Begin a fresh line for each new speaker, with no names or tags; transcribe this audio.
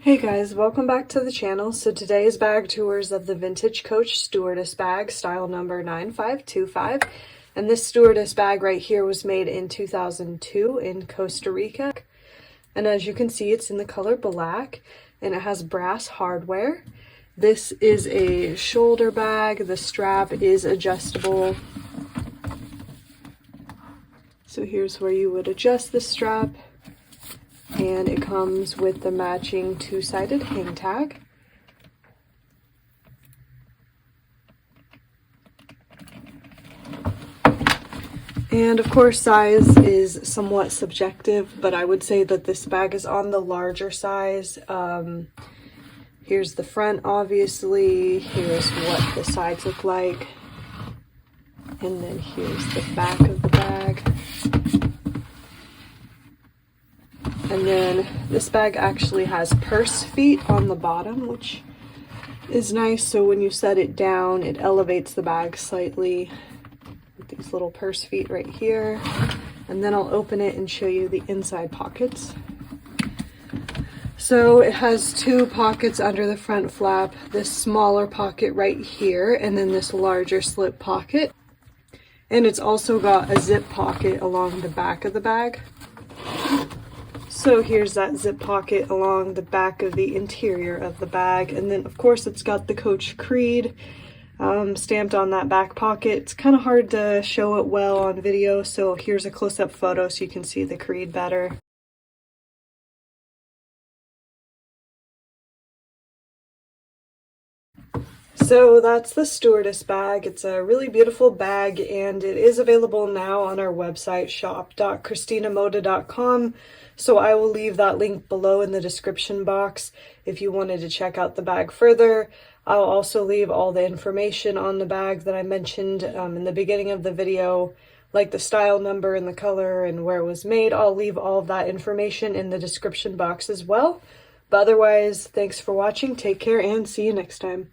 Hey guys, welcome back to the channel. So today's bag tours of the Vintage Coach Stewardess Bag, style number 9525. And this Stewardess bag right here was made in 2002 in Costa Rica. And as you can see, it's in the color black and it has brass hardware. This is a shoulder bag. The strap is adjustable. So here's where you would adjust the strap. And it comes with the matching two-sided hang tag. And of course, size is somewhat subjective, but I would say that this bag is on the larger size. Here's the front, obviously. Here's what the sides look like. And then here's the back of the bag. And then this bag actually has purse feet on the bottom, which is nice. So when you set it down, it elevates the bag slightly with these little purse feet right here. And then I'll open it and show you the inside pockets. So it has two pockets under the front flap, this smaller pocket right here, and then this larger slip pocket. And it's also got a zip pocket along the back of the bag. So here's that zip pocket along the back of the interior of the bag. And then of course it's got the Coach Creed stamped on that back pocket. It's kind of hard to show it well on video, so here's a close-up photo so you can see the Creed better. So that's the Stewardess bag. It's a really beautiful bag and it is available now on our website, shop.cristinamoda.com. So I will leave that link below in the description box if you wanted to check out the bag further. I'll also leave all the information on the bag that I mentioned in the beginning of the video, like the style number and the color and where it was made. I'll leave all of that information in the description box as well. But otherwise, thanks for watching, take care, and see you next time.